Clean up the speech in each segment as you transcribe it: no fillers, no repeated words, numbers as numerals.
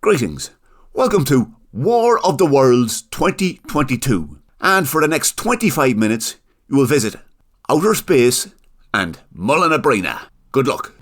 Greetings. Welcome to War of the Worlds 2022. And for the next 25 minutes, you will visit outer space and Mullinabrina. Good luck.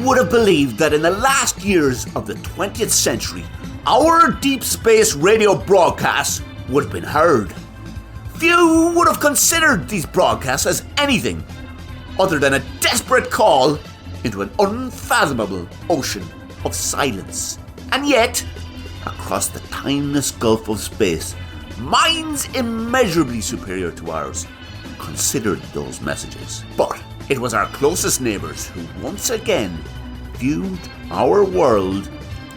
Would have believed that in the last years of the 20th century, our deep space radio broadcasts would have been heard. Few would have considered these broadcasts as anything other than a desperate call into an unfathomable ocean of silence. And yet, across the timeless gulf of space, minds immeasurably superior to ours considered those messages. But it was our closest neighbours who once again viewed our world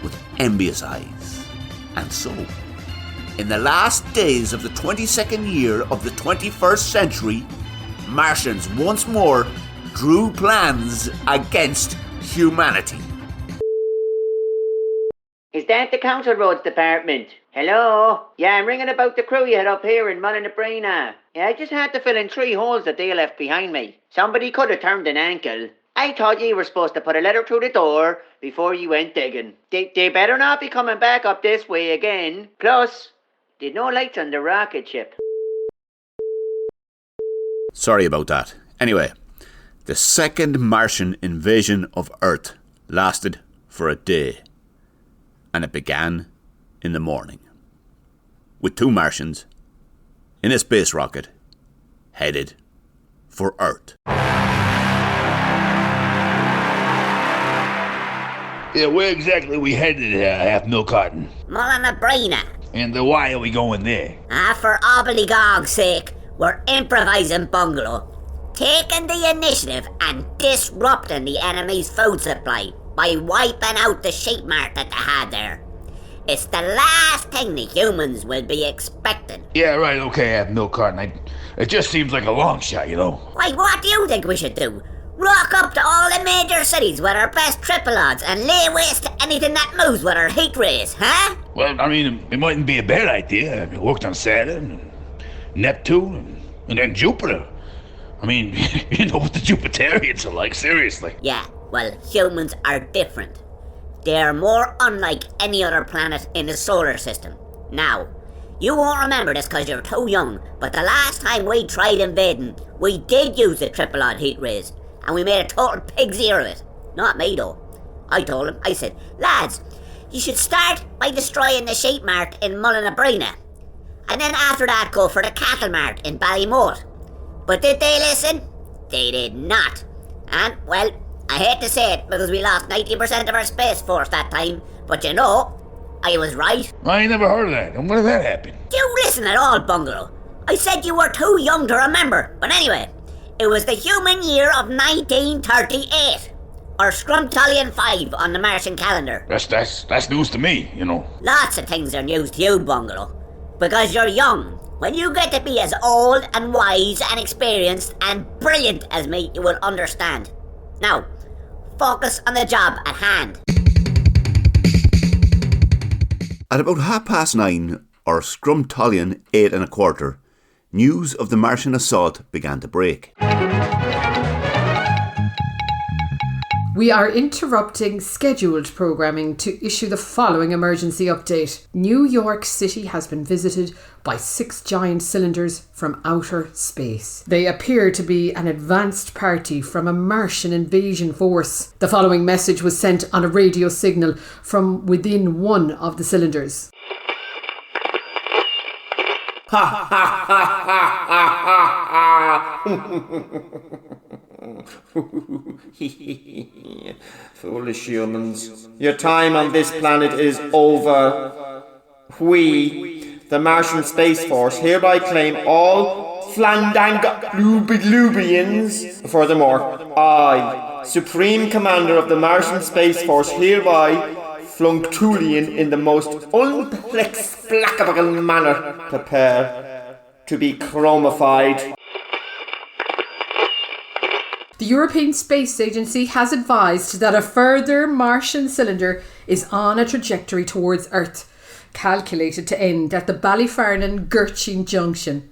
with envious eyes. And so, in the last days of the 22nd year of the 21st century, Martians once more drew plans against humanity. Is that the Council Roads Department? Hello? Yeah, I'm ringing about the crew you had up here in Mullinabrina. Yeah, I just had to fill in 3 holes that they left behind me. Somebody could have turned an ankle. I thought you were supposed to put a letter through the door before you went digging. They better not be coming back up this way again. Plus, there's no lights on the rocket ship. Sorry about that. Anyway, the second Martian invasion of Earth lasted for a day. And it began in the morning, with 2 Martians in a space rocket headed for Earth. Yeah, where exactly we headed, Half Milk Cotton? Mullinabrina. And why are we going there? For Obbledygog's sake, we're improvising bungalow, taking the initiative and disrupting the enemy's food supply by wiping out the sheep mart that they had there. It's the last thing the humans will be expecting. Yeah, right, okay, Half Milk Cotton. It just seems like a long shot, you know. Why, what do you think we should do? Rock up to all the major cities with our best triple odds and lay waste to anything that moves with our heat rays, huh? Well, I mean, it mightn't be a bad idea. We worked on Saturn, and Neptune, and then Jupiter. I mean, you know what the Jupiterians are like, seriously. Yeah, well, humans are different. They are more unlike any other planet in the solar system. Now, you won't remember this because you're too young, but the last time we tried invading, we did use the triple odd heat rays. And we made a total pig's ear of it. Not me though. I told him, I said, lads, you should start by destroying the sheep mart in Mullinabrina. And then after that go for the cattle mart in Ballymote. But did they listen? They did not. And, well, I hate to say it because we lost 90% of our space force that time. But you know, I was right. I never heard of that. And when did that happen? Do you listen at all, Bungalow? I said you were too young to remember. But anyway, it was the human year of 1938, or Scrumtollian 5 on the Martian calendar. That's news to me, you know. Lots of things are news to you, Bungalow, because you're young. When you get to be as old and wise and experienced and brilliant as me, you will understand. Now, focus on the job at hand. At about 9:30, or Scrumtollian 8 1/4, news of the Martian assault began to break. We are interrupting scheduled programming to issue the following emergency update. New York City has been visited by 6 giant cylinders from outer space. They appear to be an advanced party from a Martian invasion force. The following message was sent on a radio signal from within one of the cylinders. Ha ha ha ha ha ha! Foolish humans, your time on this planet is over. We, the Martian Space Force, hereby claim all Flandanglubians. Furthermore, I, Supreme Commander of the Martian Space Force, hereby Flunctulian in the most unexplicable manner, prepare to be chromified. The European Space Agency has advised that a further Martian cylinder is on a trajectory towards Earth, calculated to end at the Ballyfernan-Gurchin junction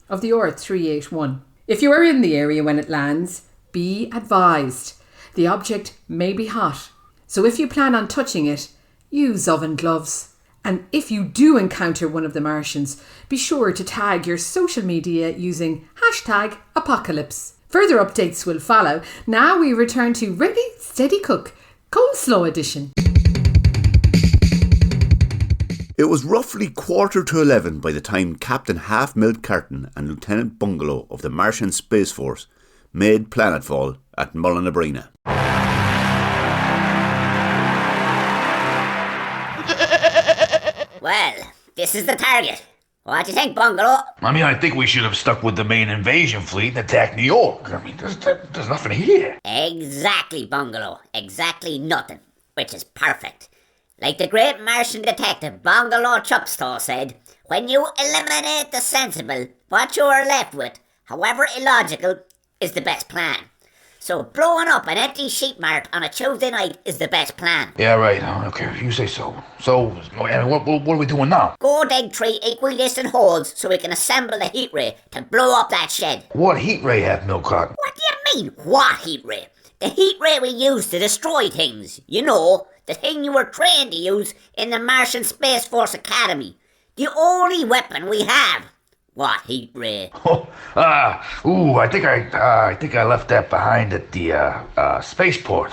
of the R381. If you are in the area when it lands, be advised, the object may be hot. So if you plan on touching it, use oven gloves. And if you do encounter one of the Martians, be sure to tag your social media using #apocalypse. Further updates will follow. Now we return to Ready, Steady, Cook, Coleslaw Edition. It was roughly 11:15 by the time Captain Half-Milk Carton and Lieutenant Bungalow of the Martian Space Force made planetfall at Mullinabrina. Well, this is the target. What do you think, Bungalow? I mean, I think we should have stuck with the main invasion fleet and attacked New York. I mean, there's nothing here. Exactly, Bungalow. Exactly nothing. Which is perfect. Like the great Martian detective Bungalow Chupstow said, when you eliminate the sensible, what you are left with, however illogical, is the best plan. So blowing up an empty sheep mart on a Tuesday night is the best plan. Yeah, right. Okay, you say so. So, what are we doing now? Go dig 3 equidistant holes so we can assemble the heat ray to blow up that shed. What heat ray have Milk Carton? What do you mean, what heat ray? The heat ray we use to destroy things. You know, the thing you were trained to use in the Martian Space Force Academy. The only weapon we have. What heat ray? I think I left that behind at the spaceport.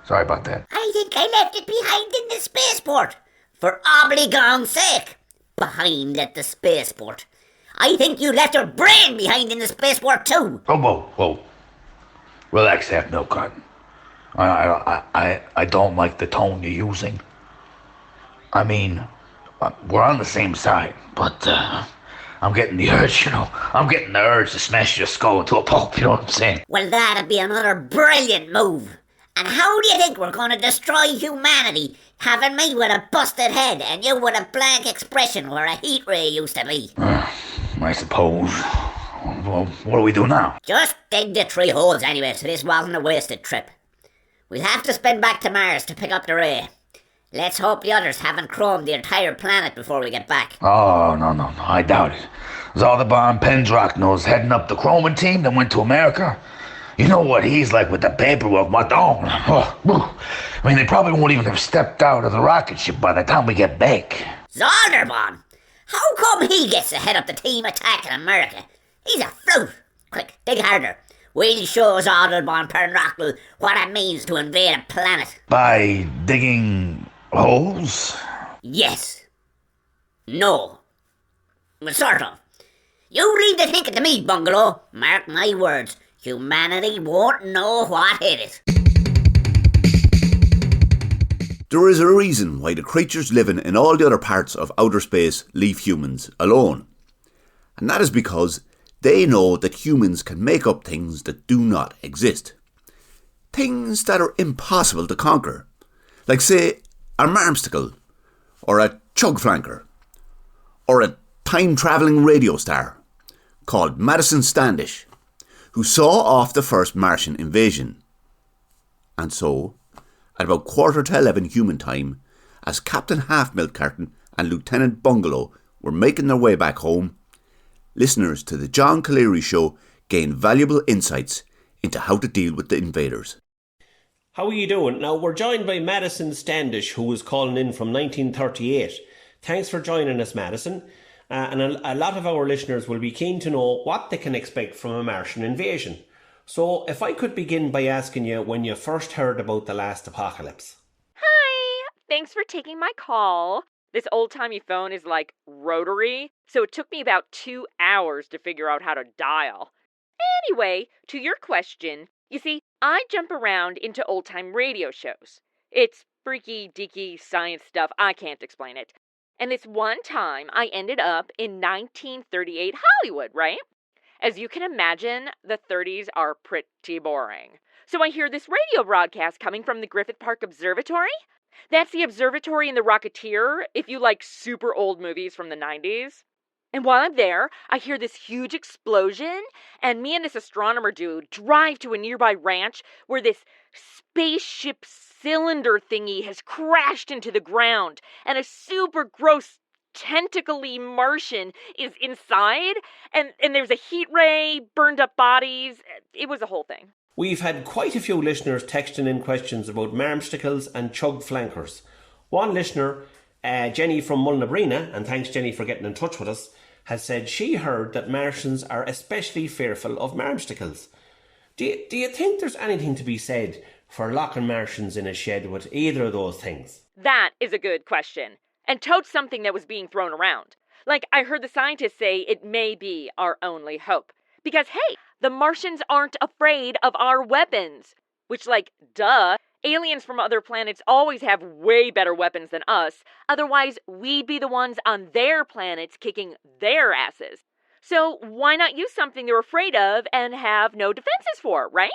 Sorry about that. I think I left it behind in the spaceport. For obligon's sake. Behind at the spaceport. I think you left your brain behind in the spaceport too. Oh, whoa. Relax, Half-Milk Carton. I don't like the tone you're using. I mean, we're on the same side, but I'm getting the urge, I'm getting the urge to smash your skull into a pulp, you know what I'm saying? Well, that'd be another brilliant move. And how do you think we're going to destroy humanity, having me with a busted head and you with a blank expression where a heat ray used to be? I suppose. Well, what do we do now? Just dig the 3 holes anyway, so this wasn't a wasted trip. We'll have to spin back to Mars to pick up the ray. Let's hope the others haven't chromed the entire planet before we get back. Oh, no, I doubt it. Zaldabar Pendrock knows heading up the chroming team that went to America. You know what he's like with the paperwork, Madon. I mean, they probably won't even have stepped out of the rocket ship by the time we get back. Zaldabar? How come he gets to head up the team attacking America? He's a fruit. Quick, dig harder. We'll show Zaldabar Pendrock what it means to invade a planet. By digging holes? Yes. No. Well, sort of. You leave the thinking to me, Bungalow. Mark my words. Humanity won't know what hit it. There is a reason why the creatures living in all the other parts of outer space leave humans alone. And that is because they know that humans can make up things that do not exist. Things that are impossible to conquer. Like, say, a marmsticle, or a chug flanker, or a time-travelling radio star called Madison Standish, who saw off the first Martian invasion. And so, at about 11:15 human time, as Captain Half-Milk Carton and Lieutenant Bungalow were making their way back home, listeners to the John Colleary Show gained valuable insights into how to deal with the invaders. How are you doing? Now, we're joined by Madison Standish, who was calling in from 1938. Thanks for joining us, Madison. And a lot of our listeners will be keen to know what they can expect from a Martian invasion. So, if I could begin by asking you when you first heard about the last apocalypse. Hi! Thanks for taking my call. This old-timey phone is like rotary, so it took me about 2 hours to figure out how to dial. Anyway, to your question, you see, I jump around into old-time radio shows. It's freaky, deaky science stuff. I can't explain it. And this one time, I ended up in 1938 Hollywood, right? As you can imagine, the 30s are pretty boring. So I hear this radio broadcast coming from the Griffith Park Observatory. That's the observatory in The Rocketeer, if you like super old movies from the 90s. And while I'm there, I hear this huge explosion, and me and this astronomer dude drive to a nearby ranch where this spaceship cylinder thingy has crashed into the ground, and a super gross tentacly Martian is inside, and there's a heat ray, burned up bodies. It was a whole thing. We've had quite a few listeners texting in questions about marmsticles and chug flankers. One listener, Jenny from Mullinabrina, and thanks Jenny for getting in touch with us, has said she heard that Martians are especially fearful of marmsticles. Do you think there's anything to be said for locking Martians in a shed with either of those things? That is a good question, and totes something that was being thrown around. Like, I heard the scientists say it may be our only hope. Because, hey, the Martians aren't afraid of our weapons. Which, like, duh. Aliens from other planets always have way better weapons than us. Otherwise, we'd be the ones on their planets kicking their asses. So why not use something they're afraid of and have no defenses for, right?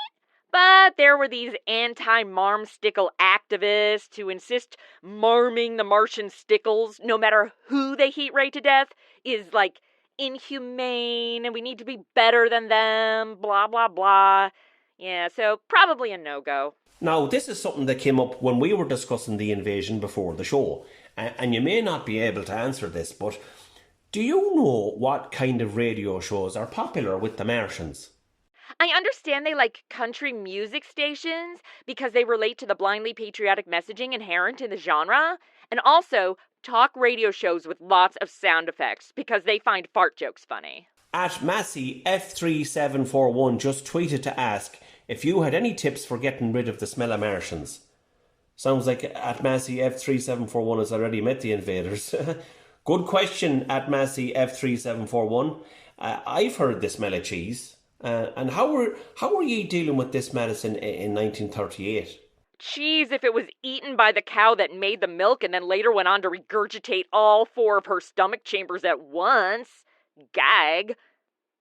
But there were these anti-marmstickle activists who insist marming the Martian stickles, no matter who they heat ray to death, is, like, inhumane and we need to be better than them, blah, blah, blah. Yeah, so probably a no-go. Now, this is something that came up when we were discussing the invasion before the show, and you may not be able to answer this, but do you know what kind of radio shows are popular with the Martians? I understand they like country music stations because they relate to the blindly patriotic messaging inherent in the genre, and also talk radio shows with lots of sound effects because they find fart jokes funny. At Massey F3741 just tweeted to ask if you had any tips for getting rid of the smell of Martians. Sounds like at Massey F3741 has already met the invaders. Good question at Massey F3741. I've heard the smell of cheese. And how were ye dealing with this, Madison, in 1938? Cheese if it was eaten by the cow that made the milk and then later went on to regurgitate all 4 of her stomach chambers at once. Gag.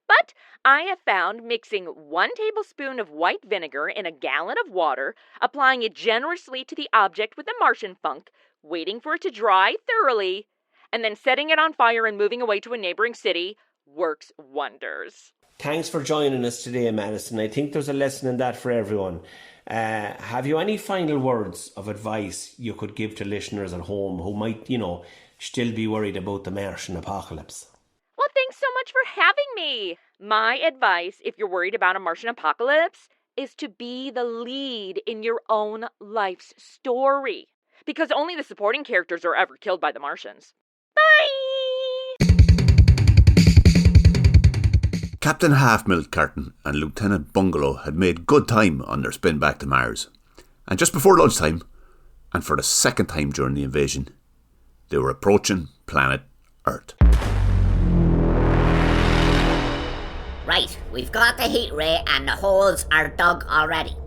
But I have found mixing 1 tablespoon of white vinegar in a gallon of water, applying it generously to the object with the Martian funk, waiting for it to dry thoroughly, and then setting it on fire and moving away to a neighboring city works wonders. Thanks for joining us today, Madison. I think there's a lesson in that for everyone. Have you any final words of advice you could give to listeners at home who might, still be worried about the Martian apocalypse? Well, thanks so much for having me. My advice, if you're worried about a Martian apocalypse, is to be the lead in your own life's story. Because only the supporting characters are ever killed by the Martians. Bye! Captain Half-Milk Carton and Lieutenant Bungalow had made good time on their spin back to Mars. And just before lunchtime, and for the second time during the invasion, they were approaching planet Earth. Right, we've got the heat ray and the holes are dug already.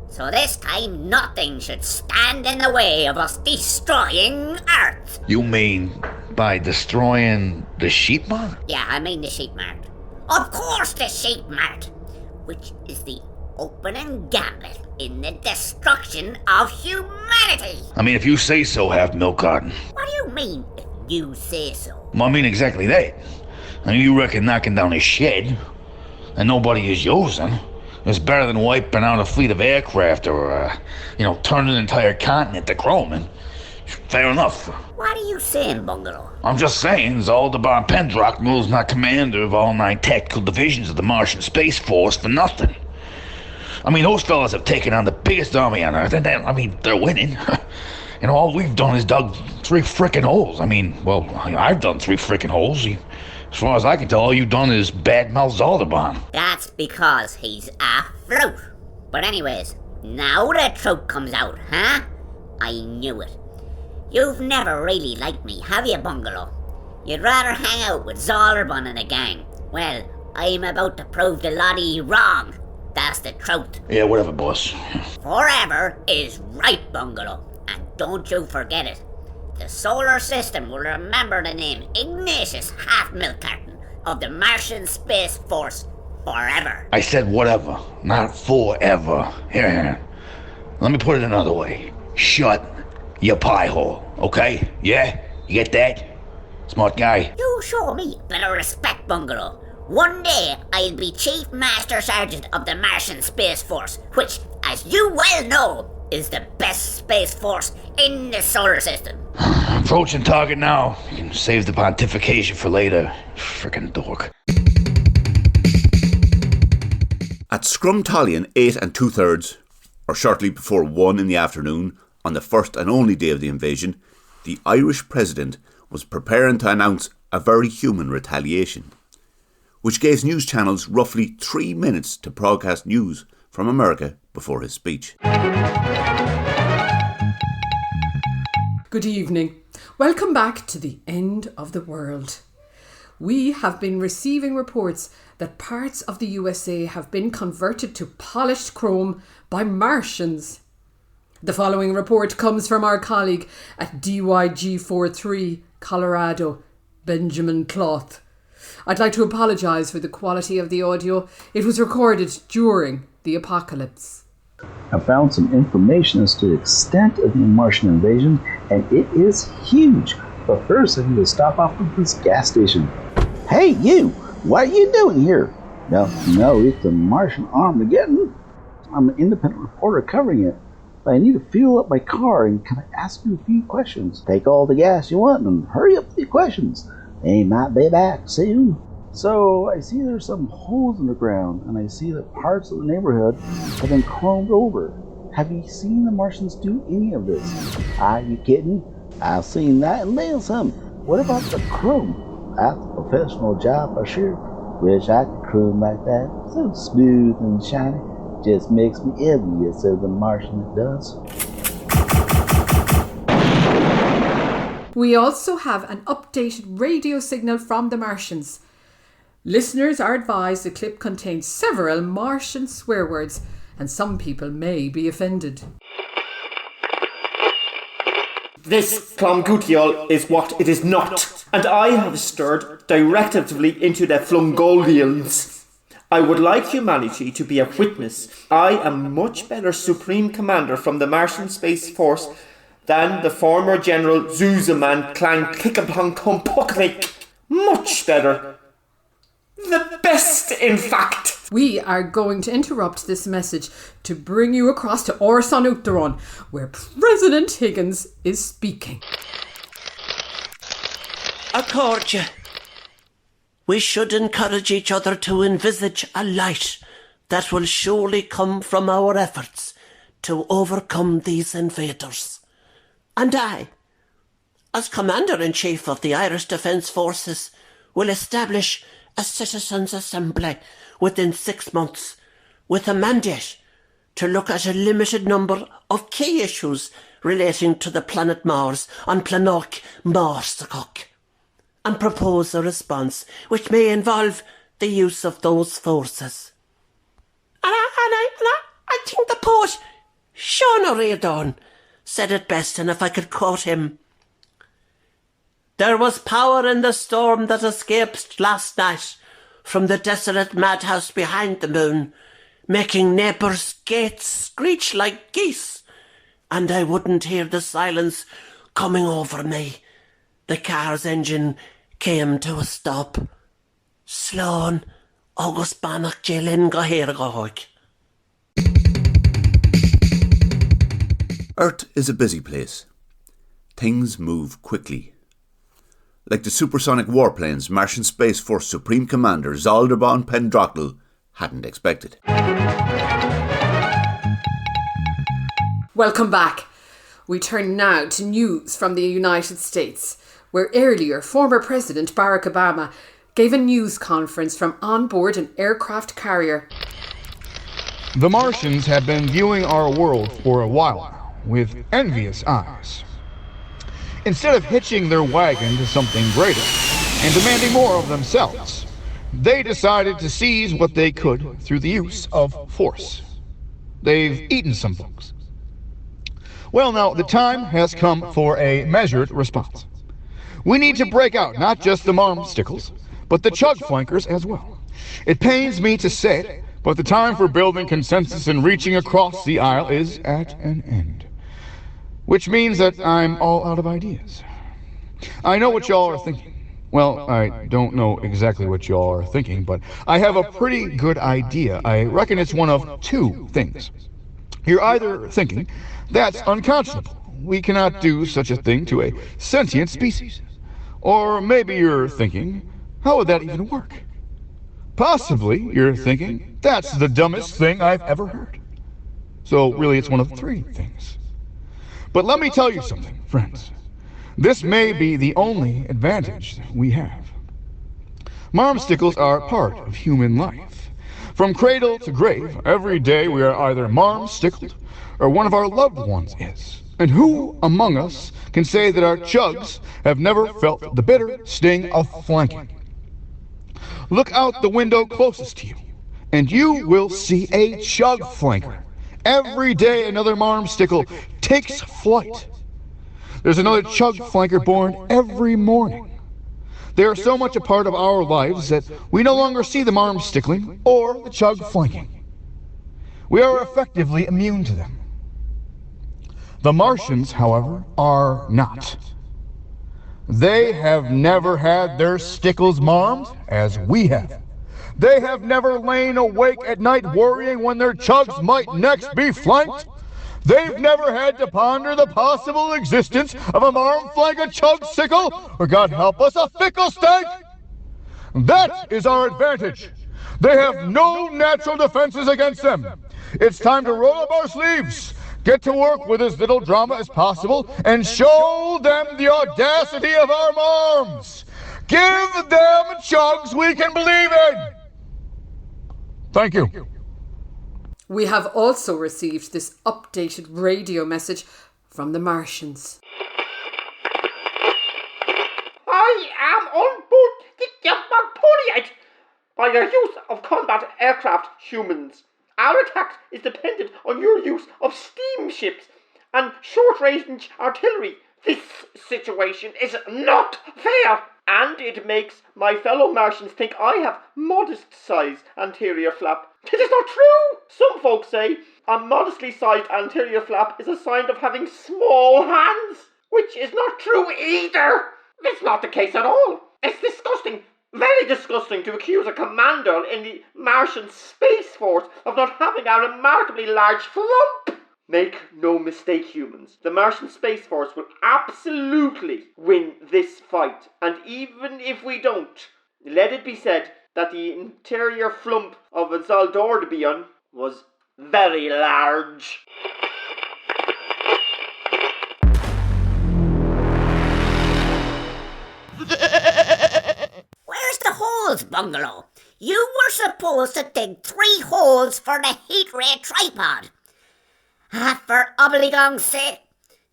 So this time nothing should stand in the way of us destroying Earth. You mean by destroying the sheep mart? Yeah, I mean the sheep mart. Of course the sheep mart, which is the opening gambit in the destruction of humanity. I mean, if you say so, Half-Milk Carton. What do you mean, if you say so? Well, I mean exactly that. I mean, you reckon knocking down a shed that nobody is using is better than wiping out a fleet of aircraft or, turning an entire continent to chrome. Fair enough. What are you saying, Bungalow? I'm just saying, Aldebaran Pendrachmel's not commander of all 9 tactical divisions of the Martian Space Force for nothing. I mean, those fellas have taken on the biggest army on Earth, and they're winning. All we've done is dug 3 frickin' holes. I've done 3 frickin' holes. As far as I can tell, all you've done is badmouth Aldebaran. That's because he's a fruit. But anyways, now the truth comes out, huh? I knew it. You've never really liked me, have you, Bungalow? You'd rather hang out with Zollerbun and the gang. Well, I'm about to prove the lot of you wrong. That's the truth. Yeah, whatever, boss. Forever is right, Bungalow. And don't you forget it. The solar system will remember the name Ignatius Half-Milk Carton of the Martian Space Force or ever. I said whatever, not forever. Here. Let me put it another way. Shut your pie hole, okay? Yeah? You get that? Smart guy. You show me a bit of respect, Bungalow. One day I'll be Chief Master Sergeant of the Martian Space Force, which, as you well know, is the best space force in the solar system. Approaching target now. You can save the pontification for later. Frickin' dork. At Scrum Talyn 8 2/3, or shortly before 1 in the afternoon, on the first and only day of the invasion, the Irish president was preparing to announce a very human retaliation, which gave news channels roughly 3 minutes to broadcast news from America before his speech. Good evening. Welcome back to the end of the world. We have been receiving reports that parts of the USA have been converted to polished chrome by Martians. The following report comes from our colleague at DYG43, Colorado, Benjamin Cloth. I'd like to apologise for the quality of the audio. It was recorded during the apocalypse. I found some information as to the extent of the Martian invasion, and it is huge. But first, I need to stop off at this gas station. Hey, you! What are you doing here? No, it's the Martian Armageddon. I'm an independent reporter covering it. But I need to fuel up my car, and can I ask you a few questions? Take all the gas you want and hurry up with your questions. They might be back soon. So I see there's some holes in the ground, and I see that parts of the neighborhood have been chromed over. Have you seen the Martians do any of this? Are you kidding? I've seen that and then some. What about the chrome? That's a professional job for sure. Wish I could chrome like that. So smooth and shiny. Just makes me envious of the Martian it does. We also have an updated radio signal from the Martians. Listeners are advised the clip contains several Martian swear words, and some people may be offended. This Clongutial is what it is not, and I have stirred directively into the Flungolians. I would like humanity to be a witness. I am much better Supreme Commander from the Martian Space Force than the former General Zuzaman Clan Kickapong Kompokvik. Much better. The best, in fact. We are going to interrupt this message to bring you across to Orson Uachtaráin, where President Higgins is speaking. Accordia. We should encourage each other to envisage a light that will surely come from our efforts to overcome these invaders. And I, as Commander-in-Chief of the Irish Defence Forces, will establish a Citizens' Assembly within 6 months with a mandate to look at a limited number of key issues relating to the planet Mars on Planoch Marsakok, and propose a response which may involve the use of those forces. And I think the poet Sean O'Riordan said it best, and if I could quote him: "There was power in the storm that escaped last night from the desolate madhouse behind the moon, making neighbours' gates screech like geese, and I wouldn't hear the silence coming over me. The car's engine came to a stop. Slán agus banach Jilin go here go hoig." Earth is a busy place. Things move quickly. Like the supersonic warplanes Martian Space Force Supreme Commander Zalderbon Pendrockel hadn't expected. Welcome back. We turn now to news from the United States, where earlier former President Barack Obama gave a news conference from on board an aircraft carrier. The Martians have been viewing our world for a while now with envious eyes. Instead of hitching their wagon to something greater and demanding more of themselves, they decided to seize what they could through the use of force. They've eaten some folks. Well, now, the time has come for a measured response. We need to break out not just the marmstickles, but the chug flankers as well. It pains me to say it, but the time for building consensus and reaching across the aisle is at an end. Which means that I'm all out of ideas. I know what y'all are thinking. Well, I don't know exactly what y'all are thinking, but I have a pretty good idea. I reckon it's one of two things. You're either thinking, that's unconscionable. We cannot do such a thing to a sentient species. Or maybe you're thinking, how would that even work? Possibly you're thinking, that's the dumbest thing I've ever heard. So really it's one of three things. But let me tell you something, friends. This may be the only advantage we have. Marmstickles are part of human life. From cradle to grave, every day we are either marmstickled or one of our loved ones is. And who among us can say that our chugs have never felt the bitter sting of flanking? Look out the window closest to you, and you will see a chug flanker. Every day another marmstickle takes flight. There's another chug flanker born every morning. They are so much a part of our lives that we no longer see the marmstickling or the chug flanking. We are effectively immune to them. The Martians, however, are not. They have never had their stickles marmed as we have. They have never lain awake at night worrying when their chugs might next be flanked. They've never had to ponder the possible existence of a marm flank a chug sickle, or God help us, a fickle stank. That is our advantage. They have no natural defenses against them. It's time to roll up our sleeves, get to work with as little drama as possible, and show them the audacity of our marms. Give them chugs we can believe in. Thank you. We have also received this updated radio message from the Martians. I am on board the Jumper by your use of combat aircraft, humans. Our attack is dependent on your use of steamships and short-range artillery. This situation is not fair, and it makes my fellow Martians think I have modest-sized anterior flap. It is not true! Some folks say a modestly sized anterior flap is a sign of having small hands, which is not true either. It's not the case at all. It's disgusting, very disgusting, to accuse a commander in the Martian Space Force of not having a remarkably large flump. Make no mistake, humans. The Martian Space Force will absolutely win this fight. And even if we don't, let it be said that the interior flump of a Zoldorbion was very large. Where's the holes, Bungalow? You were supposed to dig 3 holes for the heat ray tripod. For obligong's sake,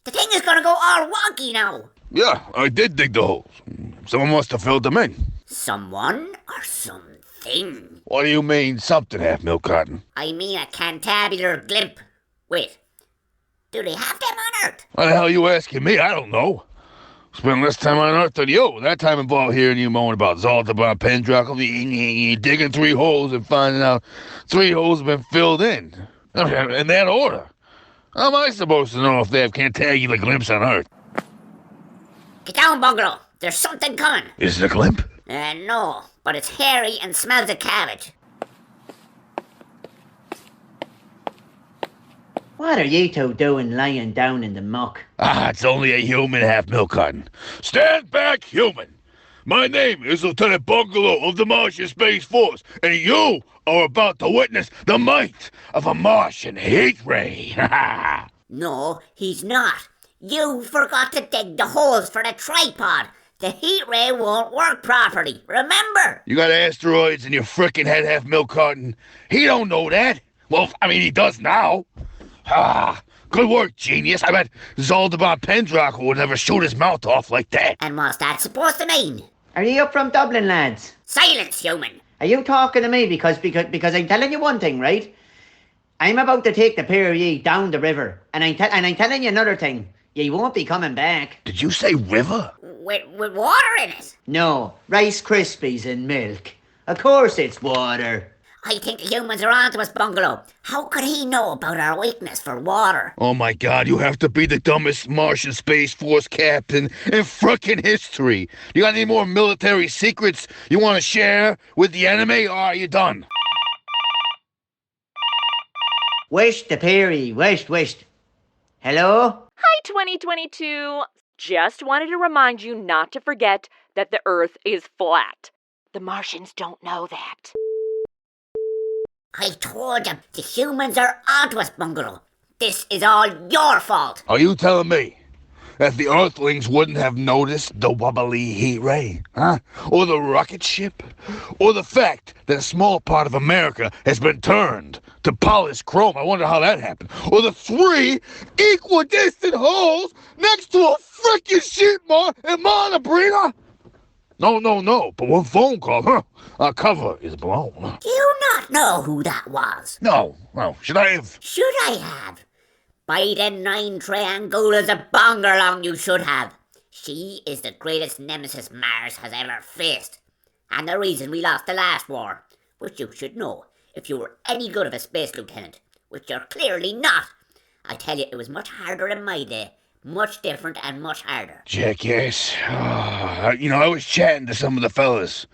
the thing is gonna go all wonky now. Yeah, I did dig the holes. Someone must have filled them in. Someone or something? What do you mean, something, Half Milk Cotton? I mean a cantabular glimp. Wait, do they have them on Earth? What the hell are you asking me? I don't know. Spent less time on Earth than you. That time involved hearing you moan about Zaltabar Pendrackle, digging 3 holes and finding out 3 holes have been filled in that order. How am I supposed to know if they have cantabular glimps on Earth? Get down, Bungalow. There's something coming. Is it a glimp? No, but it's hairy and smells of cabbage. What are you two doing lying down in the muck? It's only a human, Half Milk Cotton. Stand back, human! My name is Lieutenant Bungalow of the Martian Space Force, and you are about to witness the might of a Martian heat ray. No, he's not. You forgot to dig the holes for the tripod. The heat ray won't work properly, remember? You got asteroids in your frickin' head, Half Milk Cotton. He don't know that. Well, I mean, he does now. Good work, genius. I bet Zaldabar Pendrackle would never shoot his mouth off like that. And what's that supposed to mean? Are you up from Dublin, lads? Silence, human. Are you talking to me? Because I'm telling you one thing, right? I'm about to take the pair of ye down the river. And I'm telling you another thing. You won't be coming back. Did you say river? With water in it? No, Rice Krispies and milk. Of course it's water. I think the humans are onto us, Bungalow. How could he know about our weakness for water? Oh my god, you have to be the dumbest Martian Space Force captain in frickin' history. You got any more military secrets you want to share with the enemy, or are you done? Wisht the Peary, wisht. Hello? Hi, 2022. Just wanted to remind you not to forget that the Earth is flat. The Martians don't know that. I told you, the humans are onto us, Bungalow. This is all your fault. Are you telling me that the Earthlings wouldn't have noticed the wobbly heat ray, huh? Or the rocket ship? Or the fact that a small part of America has been turned to polished chrome? I wonder how that happened. Or the 3 equidistant holes next to a frickin' sheep in Monabrina? No, but one phone call, our cover is blown. Do you not know who that was? No, should I have? Should I have? By the 9 triangulars of Bongerlong you should have. She is the greatest nemesis Mars has ever faced. And the reason we lost the last war, which you should know if you were any good of a space lieutenant, which you're clearly not. I tell you, it was much harder in my day. Much different and much harder. Jackass. I was chatting to some of the fellas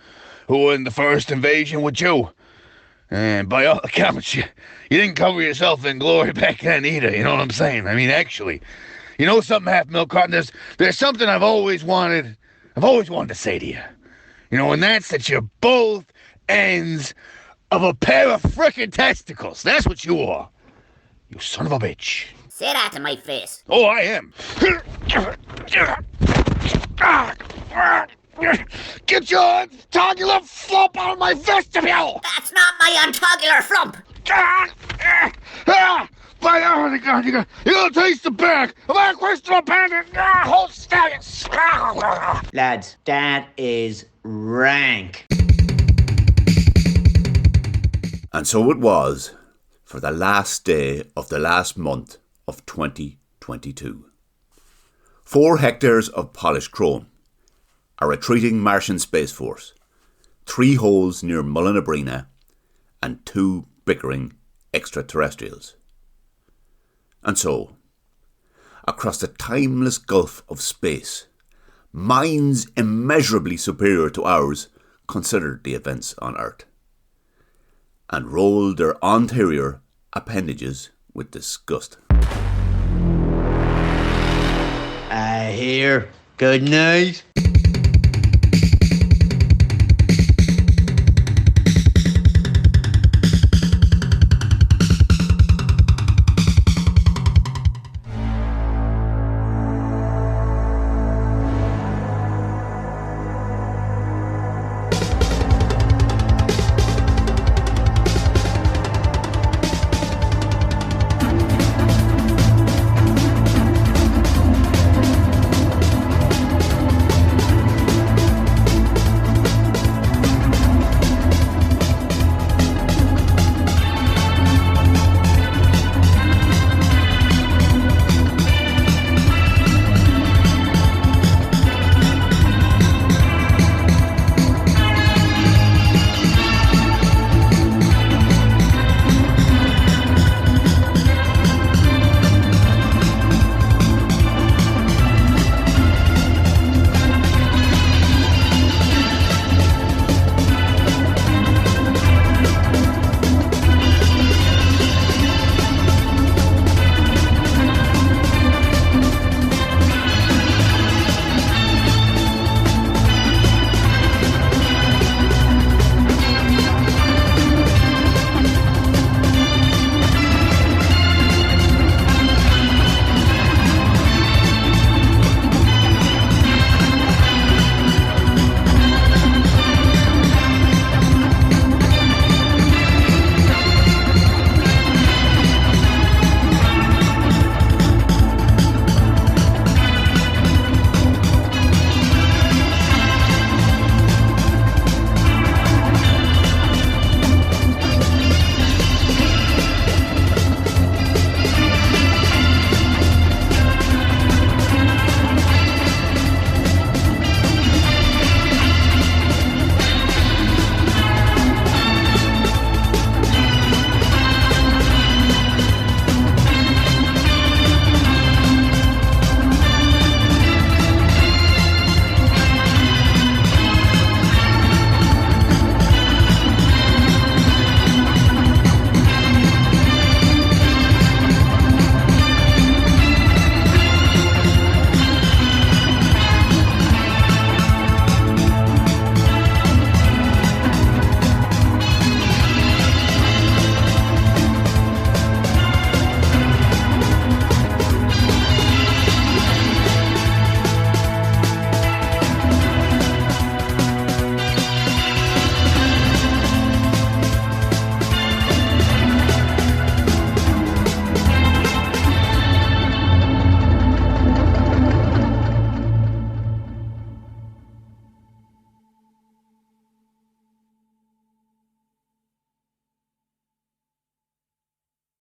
who were in the first invasion with you. And by all accounts, you didn't cover yourself in glory back then either, you know what I'm saying? I mean, actually, you know something, Half Milk Carton? There's something I've always wanted to say to you. You know, and that's that you're both ends of a pair of frickin' testicles. That's what you are. You son of a bitch. Say that to my face. Oh, I am. Get your untogular flump out of my vestibule! That's not my untogular flump! Oh my God, you're gonna taste the back of our crystal bandit whole stallions! Lads, that is rank. And so it was for the last day of the last month of 2022. 4 hectares of polished chrome, a retreating Martian Space Force, 3 holes near Monabrina, and 2 bickering extraterrestrials. And so, across the timeless gulf of space, minds immeasurably superior to ours considered the events on Earth, and rolled their anterior appendages with disgust. Here, good night.